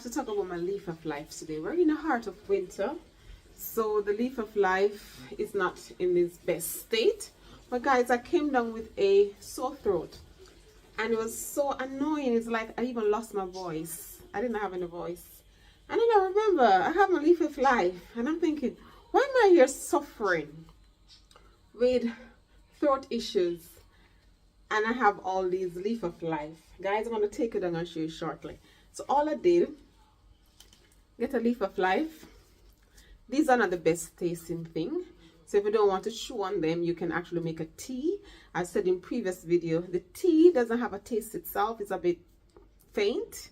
have to talk about my leaf of life today. We're in the heart of winter, so the leaf of life is not in its best state. But guys, I came down with a sore throat, and it was so annoying. It's like I even lost my voice. I didn't have any voice. And then I remember I have my leaf of life, and I'm thinking, why am I here suffering with throat issues? And I have all these leaf of life. Guys, I'm going to take it down and show you shortly. So all I did, get a leaf of life. These are not the best tasting thing. So if you don't want to chew on them, you can actually make a tea. I said in previous video, the tea doesn't have a taste itself. It's a bit faint.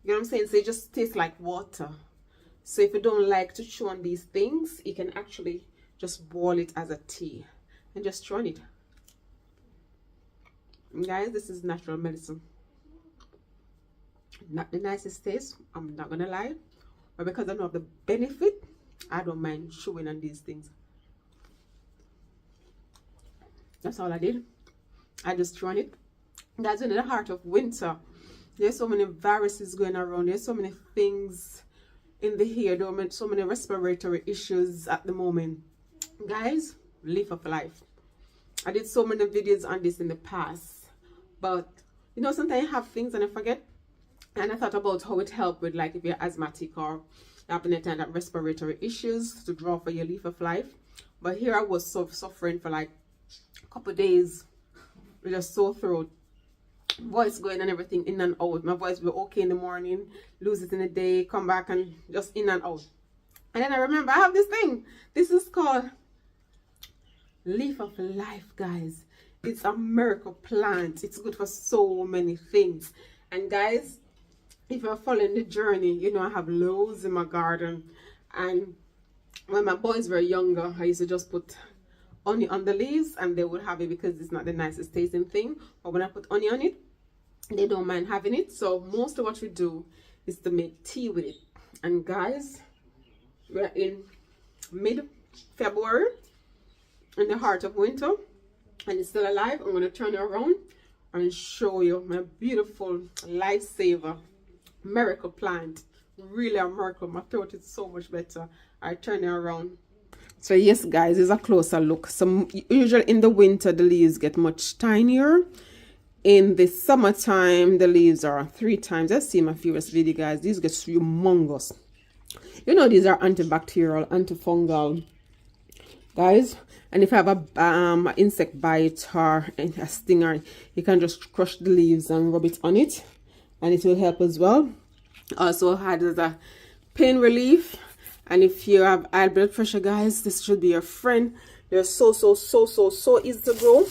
You know what I'm saying? So it just tastes like water. So if you don't like to chew on these things, you can actually just boil it as a tea and just chew on it. Guys, this is natural medicine. Not the nicest taste, I'm not gonna lie, but because I know of the benefit, I don't mind chewing on these things. That's all I did. I just chew on it. Guys, in the heart of winter, there's so many viruses going around. There's so many things in the air. There are so many respiratory issues at the moment. Guys, leaf of life. I did so many videos on this in the past, but you know, sometimes I have things and I forget. And I thought about how it helped with, like, if you're asthmatic or having a time that respiratory issues, to draw for your leaf of life. But here I was suffering for like a couple of days with a sore throat, voice going and everything in and out. My voice will be okay in the morning, lose it in the day, come back and just in and out. And then I remember I have this thing. This is called leaf of life, guys. It's a miracle plant. It's good for so many things. And guys, if you're following the journey, you know I have loads in my garden. And when my boys were younger, I used to just put honey on the leaves and they would have it because it's not the nicest tasting thing. But when I put honey on it, they don't mind having it. So most of what we do is to make tea with it. And guys, we're in mid-February, in the heart of winter, and it's still alive. I'm going to turn it around and show you my beautiful lifesaver miracle plant. Really a miracle. My throat is so much better. I turn it around. So yes, guys, it's a closer look. Usually in the winter the leaves get much tinier. In the summertime the leaves are 3 times. Let's see my previous video, guys. These get humongous. You know, these are antibacterial, antifungal, guys. And if you have a insect bite or a stinger, you can just crush the leaves and rub it on it, and it will help as well. Also had as a pain relief. And if you have high blood pressure, guys, this should be your friend. They're so easy to grow.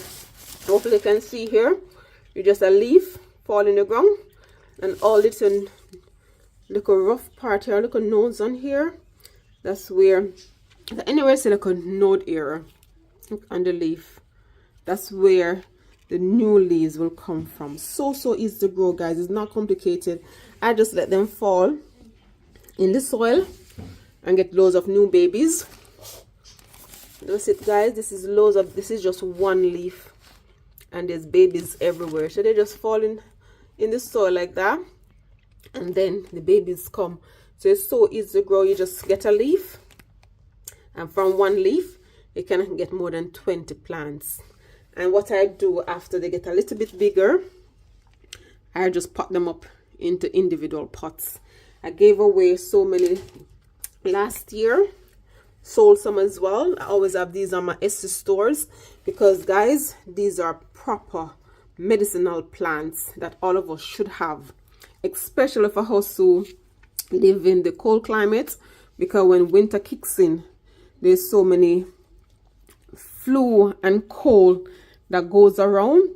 Hopefully you can see here. You just a leaf fall in the ground, and all little rough part here, little nodes on here. That's where, anywhere it's like a node area on the leaf, that's where the new leaves will come from. So easy to grow, guys. It's not complicated. I just let them fall in the soil and get loads of new babies. That's it, guys. This is just one leaf and there's babies everywhere. So they just fall in the soil like that, and then the babies come. So it's so easy to grow. You just get a leaf, and from one leaf you can get more than 20 plants. And what I do after they get a little bit bigger, I just pot them up into individual pots. I gave away so many last year, sold some as well. I always have these on my Etsy stores because, guys, these are proper medicinal plants that all of us should have, especially for us who live in the cold climate, because when winter kicks in, there's so many flu and cold that goes around,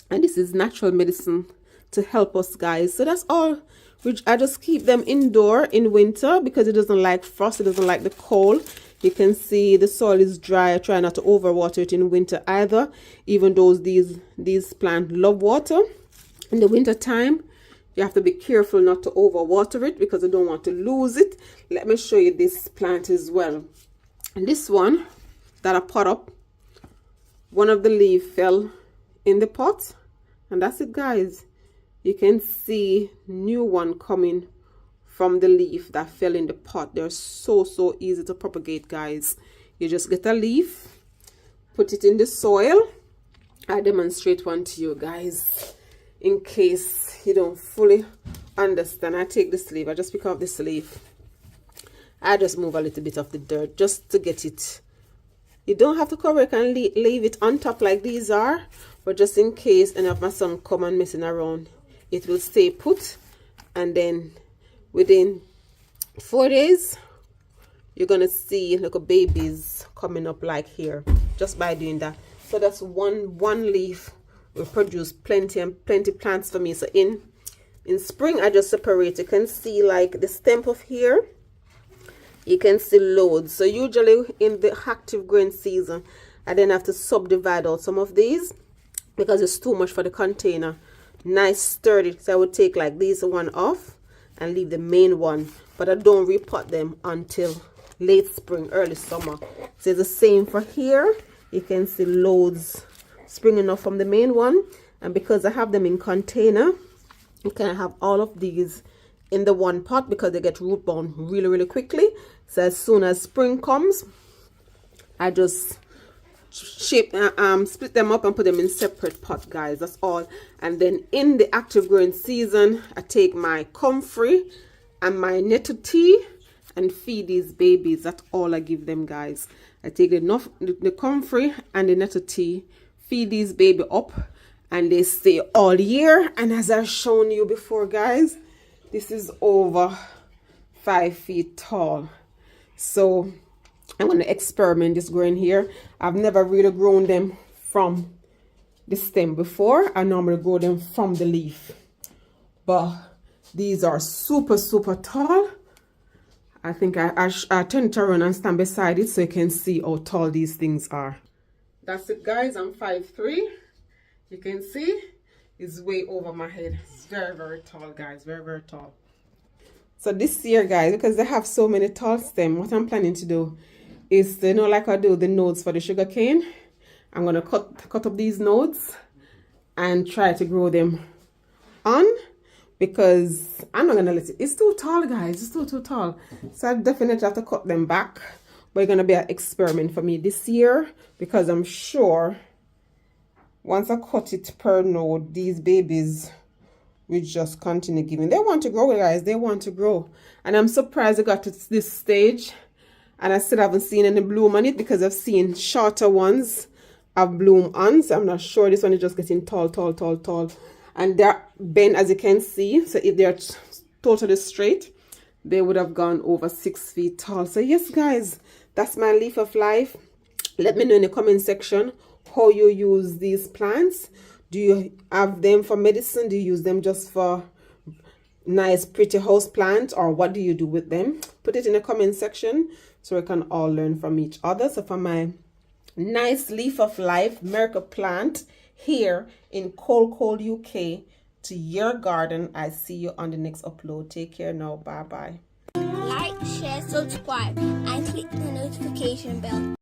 and this is natural medicine to help us, guys. So that's all. Which I just keep them indoor in winter because it doesn't like frost, it doesn't like the cold. You can see the soil is dry. I try not to overwater it in winter either, even though these plants love water. In the winter time, you have to be careful not to overwater it because you don't want to lose it. Let me show you this plant as well. And this one that I pot up, one of the leaves fell in the pot, and that's it, guys. You can see new one coming from the leaf that fell in the pot. They're so easy to propagate, guys. You just get a leaf, put it in the soil. I demonstrate one to you guys in case you don't fully understand. I take this leaf, I just pick up this leaf, I just move a little bit of the dirt just to get it. You don't have to cover it and leave it on top like these are, but just in case any of my son come and messing around, it will stay put. And then within 4 days, you're gonna see little babies coming up like here, just by doing that. So that's one leaf will produce plenty and plenty plants for me. So in spring, I just separate. You can see like the stem of here, you can see loads. So usually in the active growing season, I then have to subdivide out some of these because it's too much for the container. Nice sturdy, so I would take like this one off and leave the main one, but I don't repot them until late spring, early summer. So it's the same for here. You can see loads springing up from the main one, and because I have them in container, you can have all of these in the one pot because they get root bound really quickly. So as soon as spring comes, I just split them up and put them in separate pot, guys. That's all. And then in the active growing season, I take my comfrey and my nettle tea and feed these babies. That's all I give them, guys. I take the comfrey and the nettle tea, feed these baby up, and they stay all year. And as I've shown you before, guys, this is over 5 feet tall. So I'm going to experiment this growing here. I've never really grown them from the stem before. I normally grow them from the leaf, but these are super tall. I think I turn it around and stand beside it so you can see how tall these things are. That's it, guys. I'm 5'3". You can see it's way over my head. It's very tall, guys. Very tall. So this year, guys, because they have so many tall stems, what I'm planning to do is, you know, like I do the nodes for the sugar cane, I'm gonna cut up these nodes and try to grow them on, because I'm not gonna let it, it's too tall, guys. It's too tall. So I definitely have to cut them back. But it's gonna be an experiment for me this year, because I'm sure once I cut it per node, these babies will just continue giving. They want to grow, guys. They want to grow. And I'm surprised I got to this stage and I still haven't seen any bloom on it, because I've seen shorter ones have bloom on. So I'm not sure. This one is just getting tall. And they're bent, as you can see. So if they're totally straight, they would have gone over 6 feet tall. So yes, guys, that's my leaf of life. Let me know in the comment section how you use these plants. Do you have them for medicine? Do you use them just for nice pretty house plants, or what do you do with them? Put it in the comment section so we can all learn from each other. So for my nice leaf of life miracle plant here in cold UK to your garden, I see you on the next upload. Take care now. Bye. Like, share, subscribe, and click the notification bell.